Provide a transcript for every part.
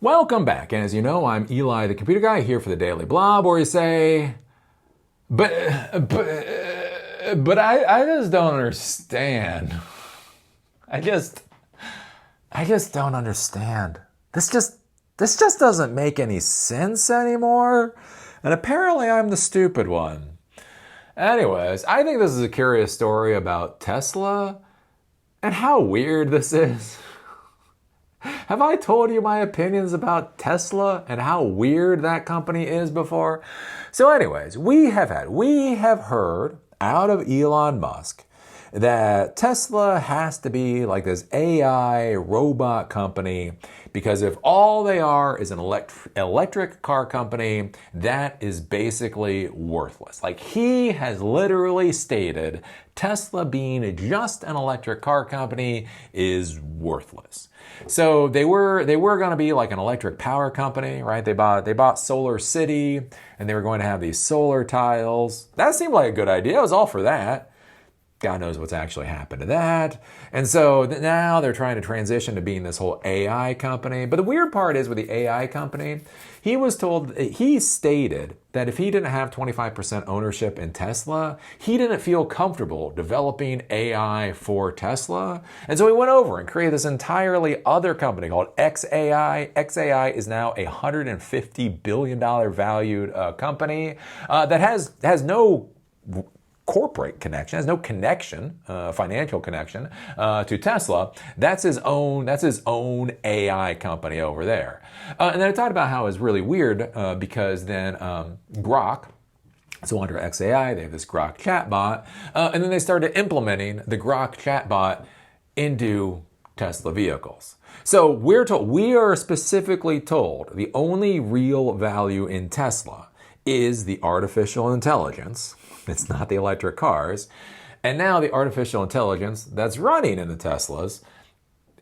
Welcome back. And as you know, I'm Eli, the computer guy, here for the Daily Blob, where you say, but I just don't understand. I just don't understand. This just doesn't make any sense anymore. And apparently I'm the stupid one. Anyways, I think this is a curious story about Tesla and how weird this is. Have I told you my opinions about Tesla and how weird that company is before? So anyways, we have heard out of Elon Musk that Tesla has to be like this AI robot company, because if all they are is an electric car company, that is basically worthless. Like, he has literally stated Tesla being just an electric car company is worthless. So they were going to be like an electric power company, right? They bought Solar City, and they were going to have these solar tiles. That seemed like a good idea. I was all for that. God knows what's actually happened to that. And so now they're trying to transition to being this whole AI company. But the weird part is with the AI company, he stated that if he didn't have 25% ownership in Tesla, he didn't feel comfortable developing AI for Tesla. And so he went over and created this entirely other company called XAI. XAI is now a $150 billion valued company that has no corporate connection, has no connection, financial connection to Tesla. That's his own AI company over there. And then I talked about how it's really weird because then Grok, so under XAI, they have this Grok chatbot, and then they started implementing the Grok chatbot into Tesla vehicles. So we are specifically told the only real value in Tesla is the artificial intelligence. It's not the electric cars. And now the artificial intelligence that's running in the Teslas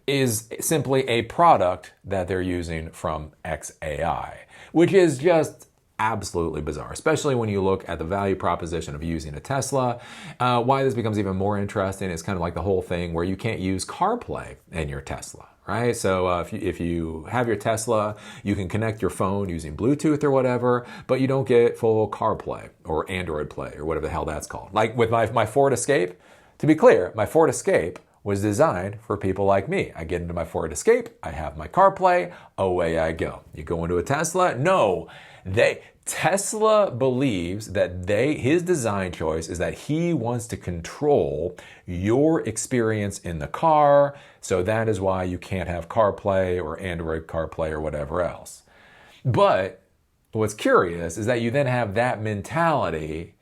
is simply a product that they're using from XAI, which is just absolutely bizarre, especially when you look at the value proposition of using a Tesla. Why this becomes even more interesting is kind of like the whole thing where you can't use CarPlay in your Tesla. Right? So if you have your Tesla, you can connect your phone using Bluetooth or whatever, but you don't get full CarPlay or Android Play or whatever the hell that's called. Like with my Ford Escape, to be clear, my Ford Escape was designed for people like me. I get into my Ford Escape, I have my CarPlay, away I go. You go into a Tesla? No. Tesla believes that his design choice is that he wants to control your experience in the car, so that is why you can't have CarPlay or Android CarPlay or whatever else. But what's curious is that you then have that mentality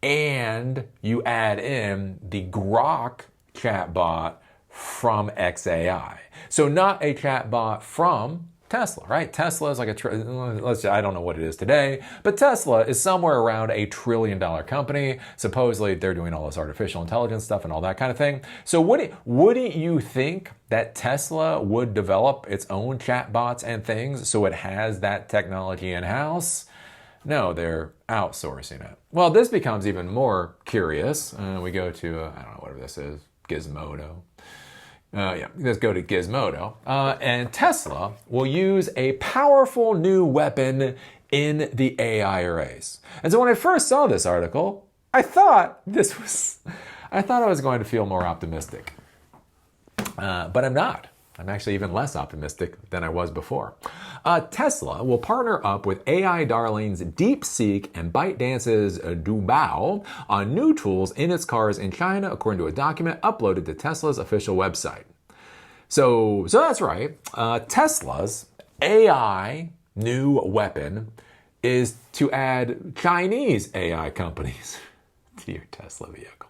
and you add in the Grok chatbot from XAI. So not a chatbot from Tesla, right? Tesla is like I don't know what it is today, but Tesla is somewhere around $1 trillion company. Supposedly they're doing all this artificial intelligence stuff and all that kind of thing. So wouldn't you think that Tesla would develop its own chatbots and things so it has that technology in-house? No, they're outsourcing it. Well, this becomes even more curious. We go to, I don't know, whatever this is, Gizmodo. Let's go to Gizmodo. And Tesla will use a powerful new weapon in the AI race. And so when I first saw this article, I thought I was going to feel more optimistic. But I'm not. I'm actually even less optimistic than I was before. Tesla will partner up with AI darlings Deepseek and ByteDance's Doubao on new tools in its cars in China, according to a document uploaded to Tesla's official website. So that's right. Tesla's AI new weapon is to add Chinese AI companies to your Tesla vehicle.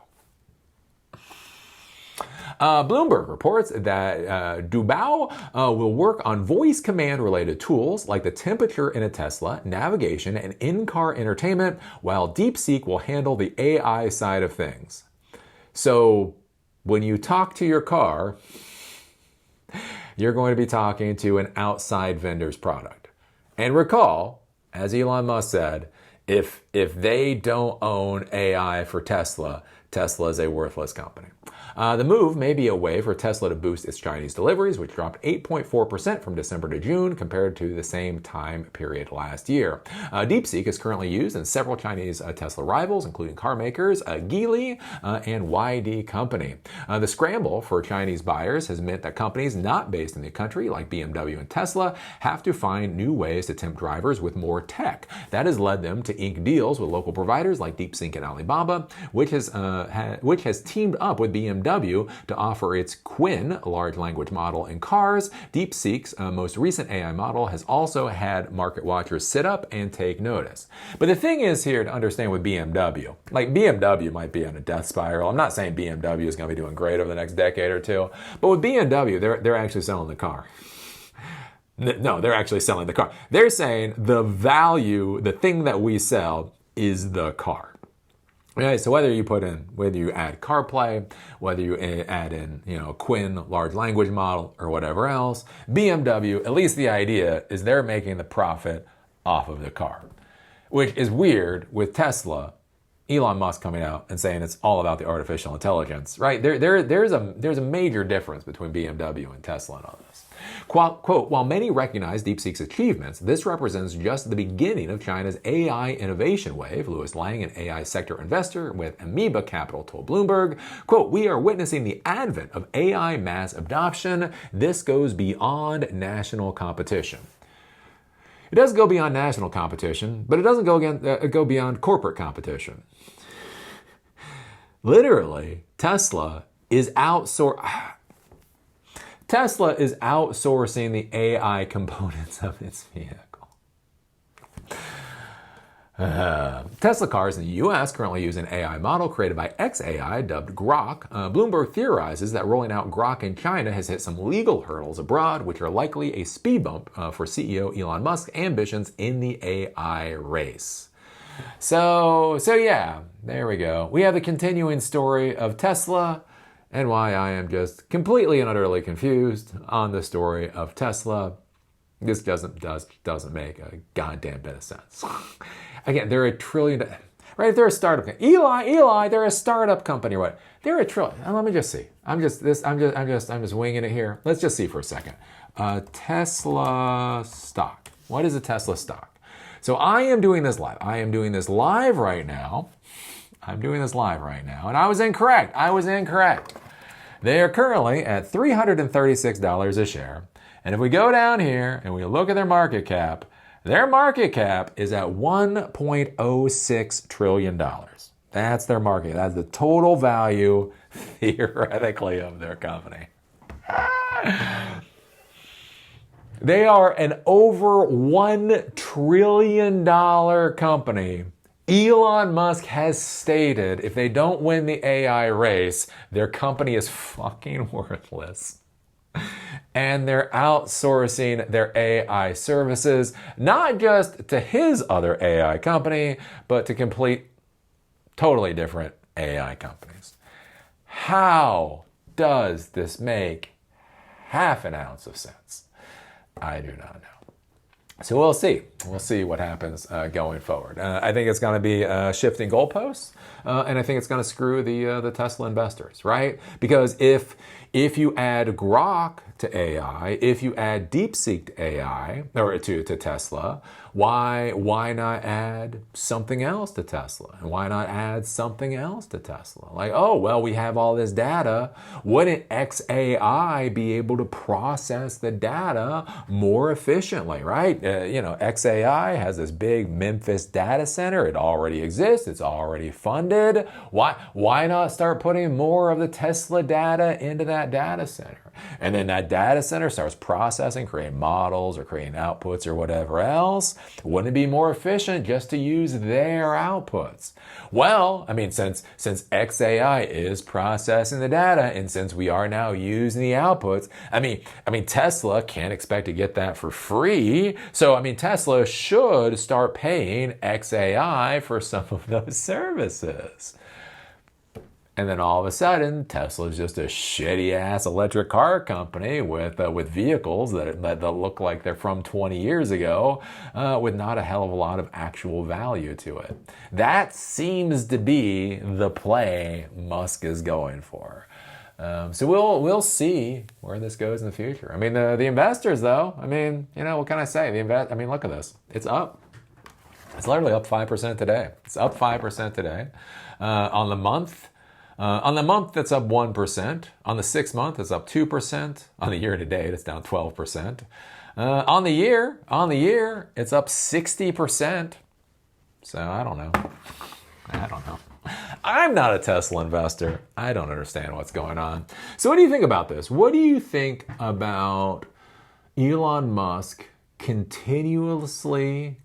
Bloomberg reports that Doubao will work on voice command related tools like the temperature in a Tesla, navigation, and in-car entertainment, while Deepseek will handle the AI side of things. So when you talk to your car, you're going to be talking to an outside vendor's product. And recall, as Elon Musk said, if they don't own AI for Tesla, Tesla is a worthless company. The move may be a way for Tesla to boost its Chinese deliveries, which dropped 8.4% from December to June compared to the same time period last year. Deepseek is currently used in several Chinese Tesla rivals, including car makers Geely and YD Company. The scramble for Chinese buyers has meant that companies not based in the country, like BMW and Tesla, have to find new ways to tempt drivers with more tech. That has led them to ink deals with local providers like Deepseek and Alibaba, which has teamed up with BMW to offer its Quinn large language model in cars. Deepseek's most recent AI model has also had market watchers sit up and take notice. But the thing is here to understand with BMW, like BMW might be on a death spiral. I'm not saying BMW is going to be doing great over the next decade or two, but with BMW, they're actually selling the car. No, they're actually selling the car. They're saying the value, the thing that we sell is the car. Okay, so whether you add CarPlay, whether you add in, Quinn large language model or whatever else, BMW, at least the idea is they're making the profit off of the car, which is weird with Tesla. Elon Musk coming out and saying it's all about the artificial intelligence, right? There's a major difference between BMW and Tesla and all this. Quote, while many recognize DeepSeek's achievements, this represents just the beginning of China's AI innovation wave, Louis Lang, an AI sector investor with Amoeba Capital, told Bloomberg. Quote, we are witnessing the advent of AI mass adoption. This goes beyond national competition. It does go beyond national competition, but it doesn't go beyond corporate competition. Literally, Tesla is outsourcing the AI components of its vehicle. Tesla cars in the U.S. currently use an AI model created by xAI dubbed Grok. Bloomberg theorizes that rolling out Grok in China has hit some legal hurdles abroad, which are likely a speed bump for CEO Elon Musk's ambitions in the AI race. So yeah, there we go. We have the continuing story of Tesla and why I am just completely and utterly confused on the story of Tesla. This doesn't make a goddamn bit of sense. Again, they're a trillion, right? If they're a startup, Eli, they're a startup company, right? They're a trillion. Let me just see. I'm just winging it here. Let's just see for a second. Tesla stock. What is a Tesla stock? So I am doing this live. Right now. And I was incorrect. They are currently at $336 a share. And if we go down here and we look at their market cap is at $1.06 trillion. That's their market. That's the total value, theoretically, of their company. They are an over $1 trillion company. Elon Musk has stated if they don't win the AI race, their company is fucking worthless. And they're outsourcing their AI services, not just to his other AI company, but to complete totally different AI companies. How does this make half an ounce of sense? I do not know. So we'll see. We'll see what happens going forward. I think it's going to be shifting goalposts, and I think it's going to screw the Tesla investors, right? Because if you add Grok to AI, if you add Deepseek to AI or to Tesla, why not add something else to Tesla? And why not add something else to Tesla? Like, oh, well, we have all this data. Wouldn't xAI be able to process the data more efficiently, right? xAI has this big Memphis data center. It already exists. It's already funded. Why not start putting more of the Tesla data into that data center? And then that data center starts processing, creating models or creating outputs or whatever else. Wouldn't it be more efficient just to use their outputs? Well, I mean, since xAI is processing the data and since we are now using the outputs, I mean, Tesla can't expect to get that for free. So, Tesla should start paying xAI for some of those services. And then all of a sudden, Tesla's just a shitty ass electric car company with vehicles that look like they're from 20 years ago, with not a hell of a lot of actual value to it. That seems to be the play Musk is going for. So we'll see where this goes in the future. I mean, the investors though. I mean, what can I say? I mean, look at this. It's up. It's literally up 5% today. It's up 5% today. On the month, it's up 1%. On the 6 month, it's up 2%. On the year to date, it's down 12%. On the year, it's up 60%. So I don't know. I'm not a Tesla investor. I don't understand what's going on. So what do you think about this? What do you think about Elon Musk continually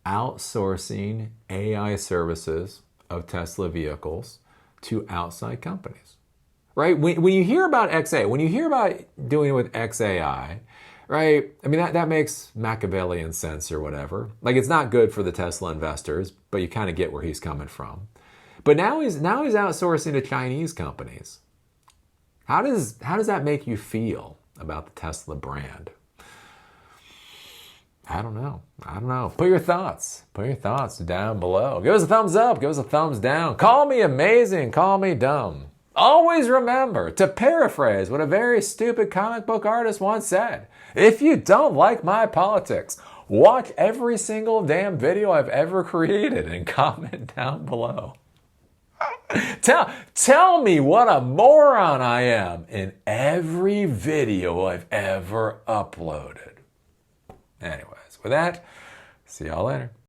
outsourcing AI services of Tesla vehicles to outside companies, right? When you hear about XA, when you hear about doing it with XAI, right? I mean, that makes Machiavellian sense or whatever. Like, it's not good for the Tesla investors, but you kind of get where he's coming from. But now he's outsourcing to Chinese companies. How does that make you feel about the Tesla brand? I don't know. Put your thoughts down below. Give us a thumbs up. Give us a thumbs down. Call me amazing. Call me dumb. Always remember to paraphrase what a very stupid comic book artist once said. If you don't like my politics, watch every single damn video I've ever created and comment down below. Tell me what a moron I am in every video I've ever uploaded. Anyways, with that, see y'all later.